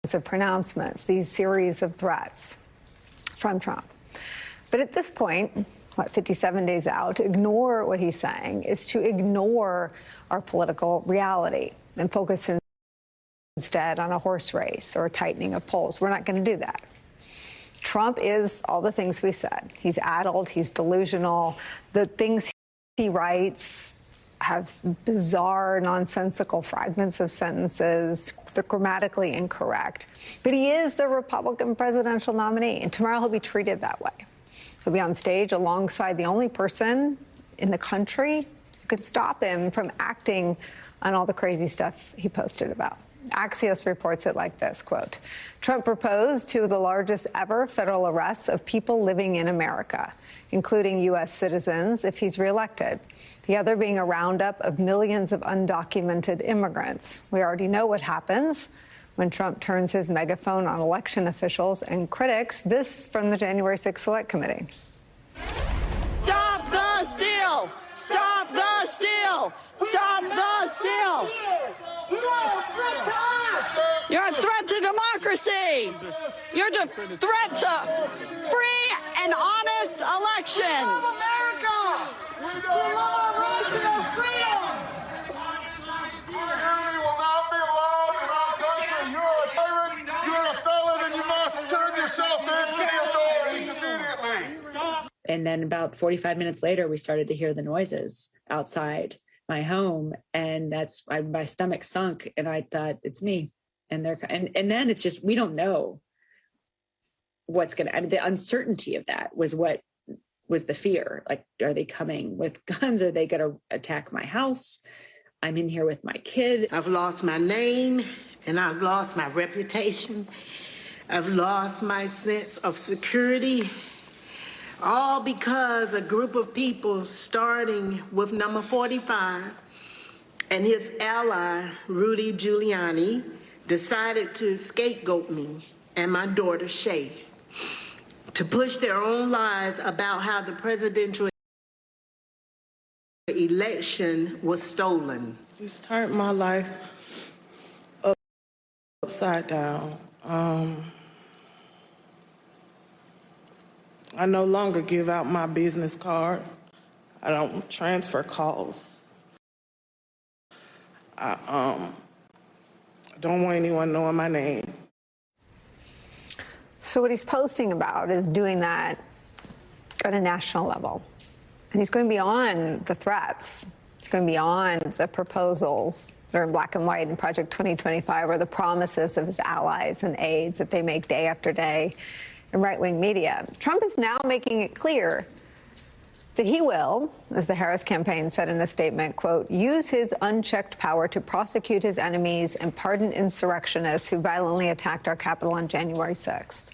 of pronouncements, these series of threats from Trump. But at this point, 57 days out, to ignore what he's saying is to ignore our political reality and focus instead on a horse race or a tightening of polls. We're not going to do that. Trump is all the things we said. He's addled, he's delusional. The things he writes have bizarre, nonsensical fragments of sentences. They're grammatically incorrect. But he is the Republican presidential nominee, and tomorrow he'll be treated that way. He'll be on stage alongside the only person in the country who could stop him from acting on all the crazy stuff he posted about. Axios reports it like this, quote, Trump proposed two of the largest ever federal arrests of people living in America, including U.S. citizens, if he's reelected. The other being a roundup of millions of undocumented immigrants. We already know what happens when Trump turns his megaphone on election officials and critics. This from the January 6th Select Committee. Stop the steal! Stop the steal! Stop the steal! You're a threat to democracy! You're a threat to free and honest elections! We love America! We love our rights and our freedom! Tyranny will not be allowed in our country. You're a tyrant, you're a felon, and you must turn yourself in to the authorities immediately. And then about 45 minutes later, we started to hear the noises outside my home, and my stomach sunk, and I thought, it's me. And then it's just, we don't know what's gonna. I mean, the uncertainty of that was what was the fear. Like, are they coming with guns? Are they gonna attack my house? I'm in here with my kid. I've lost my name, and I've lost my reputation. I've lost my sense of security. All because a group of people, starting with number 45 and his ally, Rudy Giuliani, decided to scapegoat me and my daughter, Shay, to push their own lies about how the presidential election was stolen. It's turned my life upside down. I no longer give out my business card. I don't transfer calls. I don't want anyone knowing my name. So what he's posting about is doing that at a national level. And he's going beyond the threats. He's going beyond the proposals that are in black and white in Project 2025 or the promises of his allies and aides that they make day after day in right-wing media. Trump is now making it clear that he will, as the Harris campaign said in a statement, quote, use his unchecked power to prosecute his enemies and pardon insurrectionists who violently attacked our Capitol on January 6th.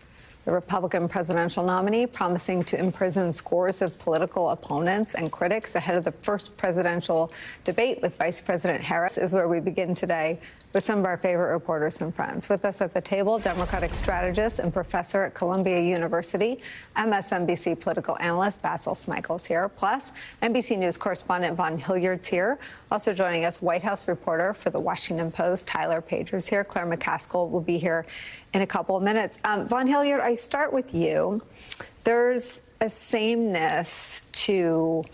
The Republican presidential nominee promising to imprison scores of political opponents and critics ahead of the first presidential debate with Vice President Harris is where we begin today with some of our favorite reporters and friends. With us at the table, Democratic strategist and professor at Columbia University, MSNBC political analyst Basil Smykel's here, plus NBC News correspondent Vaughn Hilliard's here. Also joining us, White House reporter for The Washington Post, Tyler Pager's here. Claire McCaskill will be here in a couple of minutes. Vaughn Hilliard, I start with you. There's a sameness to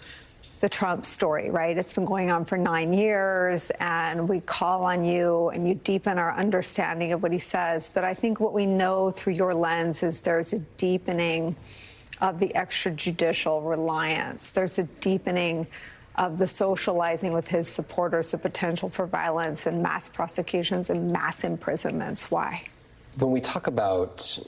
the Trump story, right? It's been going on for 9 years, and we call on you and you deepen our understanding of what he says. But I think what we know through your lens is there's a deepening of the extrajudicial reliance. There's a deepening of the socializing with his supporters, the potential for violence and mass prosecutions and mass imprisonments. Why? When we talk about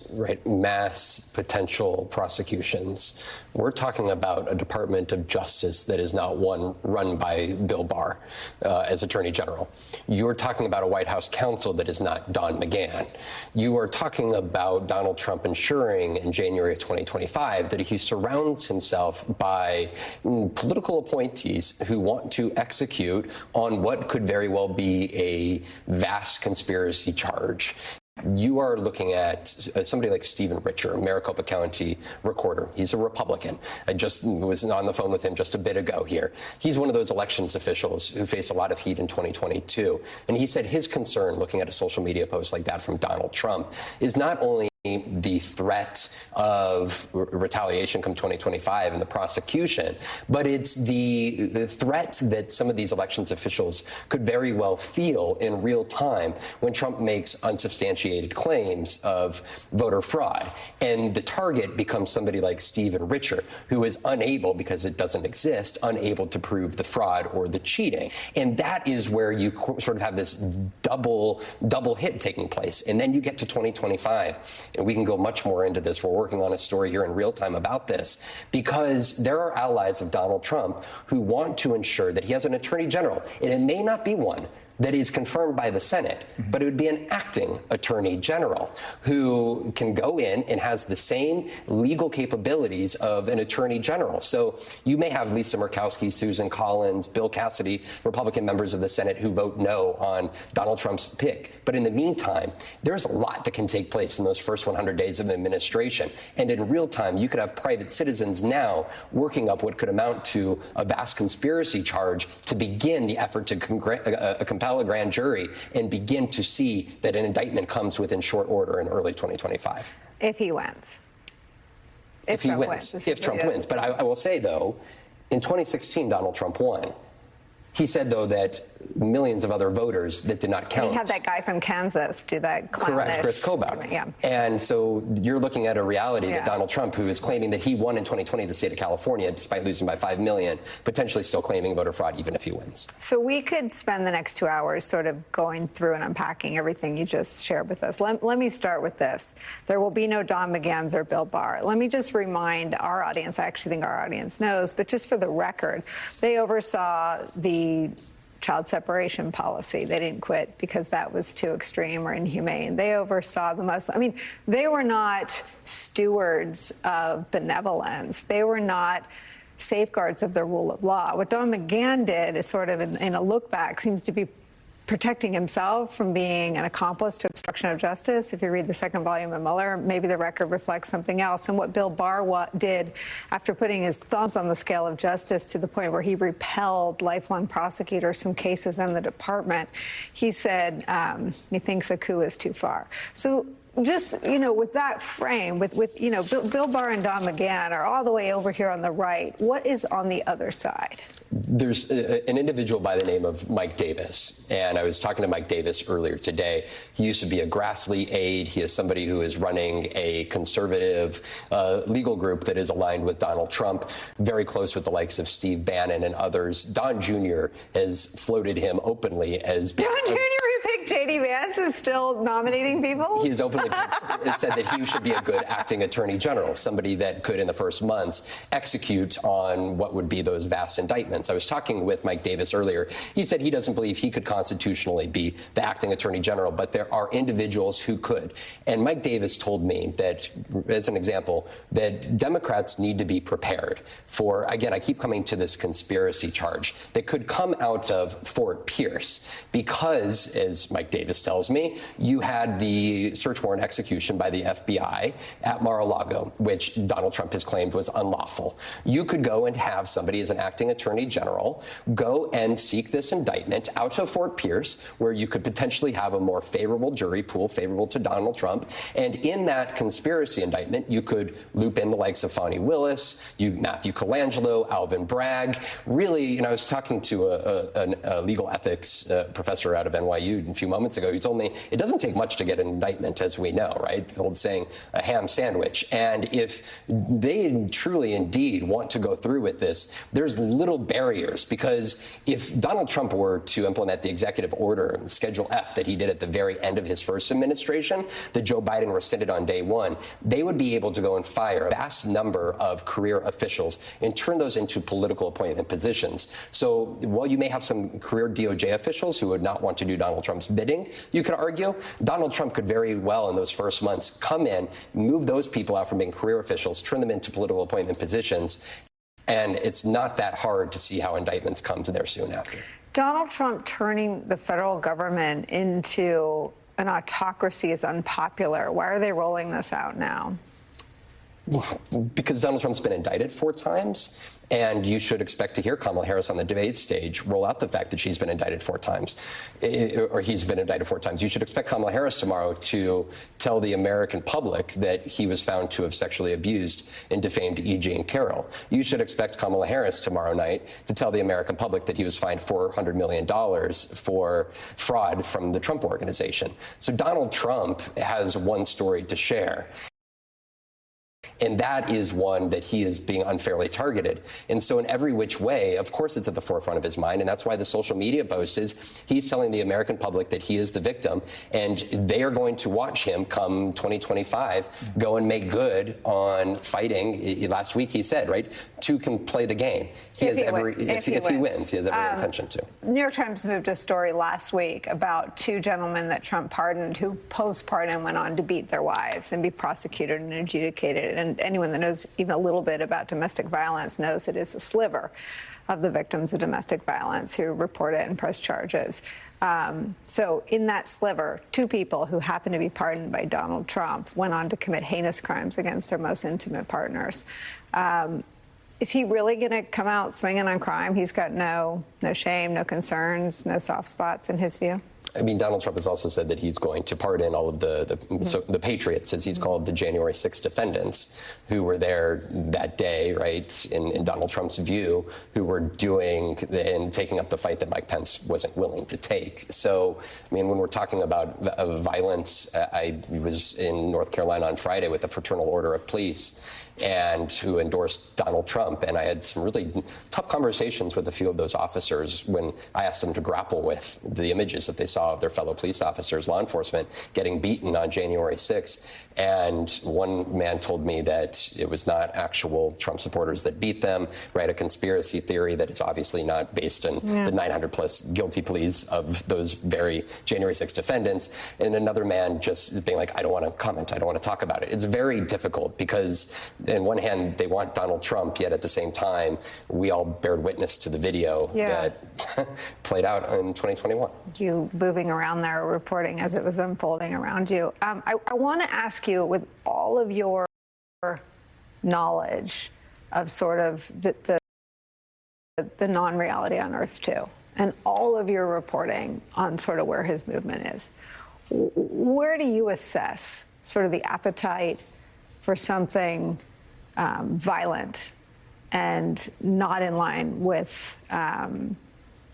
mass potential prosecutions, we're talking about a Department of Justice that is not one run by Bill Barr as Attorney General. You're talking about a White House counsel that is not Don McGahn. You are talking about Donald Trump ensuring in January of 2025 that he surrounds himself by political appointees who want to execute on what could very well be a vast conspiracy charge. You are looking at somebody like Stephen Richer, Maricopa County recorder. He's a Republican. I just was on the phone with him just a bit ago here. He's one of those elections officials who faced a lot of heat in 2022. And he said his concern, looking at a social media post like that from Donald Trump, is not only the threat of retaliation come 2025 and the prosecution, but it's the threat that some of these elections officials could very well feel in real time when Trump makes unsubstantiated claims of voter fraud. And the target becomes somebody like Stephen Richer, who is unable, because it doesn't exist, unable to prove the fraud or the cheating. And that is where you sort of have this double hit taking place. And then you get to 2025. And we can go much more into this. We're working on a story here in real time about this, because there are allies of Donald Trump who want to ensure that he has an attorney general, and it may not be one that is confirmed by the Senate, but it would be an acting attorney general who can go in and has the same legal capabilities of an attorney general. So you may have Lisa Murkowski, Susan Collins, Bill Cassidy, Republican members of the Senate who vote no on Donald Trump's pick. But in the meantime, there's a lot that can take place in those first 100 days of the administration. And in real time, you could have private citizens now working up what could amount to a vast conspiracy charge to begin the effort to compel a grand jury and begin to see that an indictment comes within short order in early 2025. If he wins. If Trump wins. But I will say, though, in 2016, Donald Trump won. He said, though, that millions of other voters that did not count. He had that guy from Kansas do that clownish. Correct, Chris Kobach. Yeah. And so you're looking at a reality that Donald Trump, who is claiming that he won in 2020 the state of California, despite losing by 5 million, potentially still claiming voter fraud even if he wins. So we could spend the next 2 hours sort of going through and unpacking everything you just shared with us. Let me start with this. There will be no Don McGahns or Bill Barr. Let me just remind our audience, I actually think our audience knows, but just for the record, they oversaw the child separation policy. They didn't quit because that was too extreme or inhumane. They oversaw the most, I mean, they were not stewards of benevolence. They were not safeguards of the rule of law. What Don McGahn did is sort of, in a look back, seems to be protecting himself from being an accomplice to obstruction of justice. If you read the second volume of Mueller, maybe the record reflects something else. And what Bill Barr did after putting his thumbs on the scale of justice to the point where he repelled lifelong prosecutors from cases in the department, he said he thinks a coup is too far. So just, you know, with that frame, with you know, Bill Barr and Don McGahn are all the way over here on the right. What is on the other side? There's an individual by the name of Mike Davis, and I was talking to Mike Davis earlier today. He used to be a Grassley aide. He is somebody who is running a conservative legal group that is aligned with Donald Trump, very close with the likes of Steve Bannon and others. Don Jr. has floated him openly as Don Jr., who picked J.D. Vance, is still nominating people? He has openly said that he should be a good acting attorney general, somebody that could, in the first months, execute on what would be those vast indictments. I was talking with Mike Davis earlier. He said he doesn't believe he could constitutionally be the acting attorney general, but there are individuals who could. And Mike Davis told me that, as an example, that Democrats need to be prepared for, again, I keep coming to this conspiracy charge that could come out of Fort Pierce because, as Mike Davis tells me, you had the search warrant execution by the FBI at Mar-a-Lago, which Donald Trump has claimed was unlawful. You could go and have somebody as an acting attorney general go and seek this indictment out of Fort Pierce, where you could potentially have a more favorable jury pool, favorable to Donald Trump. And in that conspiracy indictment, you could loop in the likes of Fani Willis, Matthew Colangelo, Alvin Bragg. Really, you know, I was talking to a legal ethics professor out of NYU a few moments ago. He told me it doesn't take much to get an indictment, as we know, right? The old saying, a ham sandwich. And if they truly indeed want to go through with this, there's little barriers, because if Donald Trump were to implement the executive order, Schedule F, that he did at the very end of his first administration, that Joe Biden rescinded on day one, they would be able to go and fire a vast number of career officials and turn those into political appointment positions. So while you may have some career DOJ officials who would not want to do Donald Trump's bidding, you could argue Donald Trump could very well in those first months come in, move those people out from being career officials, turn them into political appointment positions. And it's not that hard to see how indictments come to there soon after. Donald Trump turning the federal government into an autocracy is unpopular. Why are they rolling this out now? Because Donald Trump's been indicted 4 times, and you should expect to hear Kamala Harris on the debate stage roll out the fact that she's been indicted 4 times, or he's been indicted 4 times. You should expect Kamala Harris tomorrow to tell the American public that he was found to have sexually abused and defamed E. Jean Carroll. You should expect Kamala Harris tomorrow night to tell the American public that he was fined $400 million for fraud from the Trump Organization. So Donald Trump has one story to share. And that is one that he is being unfairly targeted. And so in every which way, of course, it's at the forefront of his mind. And that's why the social media post is he's telling the American public that he is the victim. And they are going to watch him come 2025 go and make good on fighting. Last week he said, right, 2 can play the game. If he wins, he has every intention to. New York Times moved a story last week about 2 gentlemen that Trump pardoned who post-pardon went on to beat their wives and be prosecuted and adjudicated. And anyone that knows even a little bit about domestic violence knows it is a sliver of the victims of domestic violence who report it and press charges. So in that sliver, 2 people who happened to be pardoned by Donald Trump went on to commit heinous crimes against their most intimate partners. Is he really going to come out swinging on crime? He's got no shame, no concerns, no soft spots in his view? I mean, Donald Trump has also said that he's going to pardon all of the patriots, as he's called the January 6th defendants, who were there that day, right, in Donald Trump's view, who were doing and taking up the fight that Mike Pence wasn't willing to take. So, I mean, when we're talking about violence, I was in North Carolina on Friday with the Fraternal Order of Police, and who endorsed Donald Trump. And I had some really tough conversations with a few of those officers when I asked them to grapple with the images that they saw of their fellow police officers, law enforcement, getting beaten on January 6th. And one man told me that it was not actual Trump supporters that beat them, right? A conspiracy theory that is obviously not based on the 900 plus guilty pleas of those very January 6th defendants. And another man just being like, I don't want to comment, I don't want to talk about it. It's very difficult because on one hand, they want Donald Trump, yet at the same time, we all bared witness to the video that played out in 2021. You moving around there, reporting as it was unfolding around you. I want to ask you, with all of your knowledge of sort of the non-reality on Earth 2, and all of your reporting on sort of where his movement is, where do you assess sort of the appetite for something violent and not in line with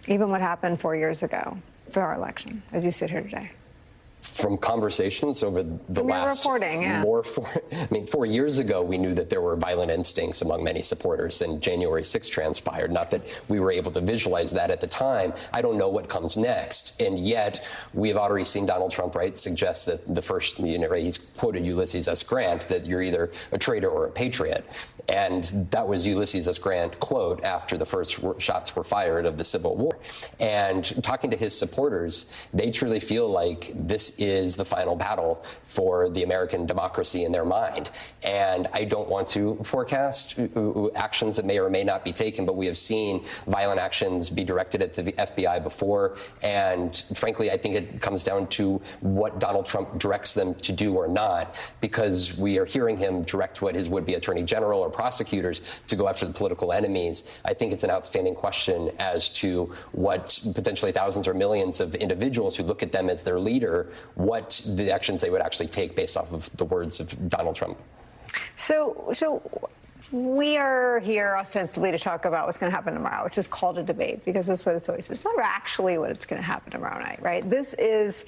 even what happened 4 years ago for our election, as you sit here today? From conversations over the last reporting, 4 years ago, we knew that there were violent instincts among many supporters, and January 6th transpired. Not that we were able to visualize that at the time. I don't know what comes next, and yet we have already seen Donald Trump, right, suggest that the first, right, he's quoted Ulysses S. Grant, that you're either a traitor or a patriot, and that was Ulysses S. Grant quote after the first shots were fired of the Civil War. And talking to his supporters, they truly feel like this is the final battle for the American democracy in their mind. And I don't want to forecast actions that may or may not be taken, but we have seen violent actions be directed at the FBI before. And frankly, I think it comes down to what Donald Trump directs them to do or not, because we are hearing him direct what his would-be attorney general or prosecutors to go after the political enemies. I think it's an outstanding question as to what potentially thousands or millions of individuals who look at them as their leader, what the actions they would actually take based off of the words of Donald Trump. So we are here ostensibly to talk about what's going to happen tomorrow, which is called a debate, because that's what it's always. It's not actually what it's going to happen tomorrow night, right? This is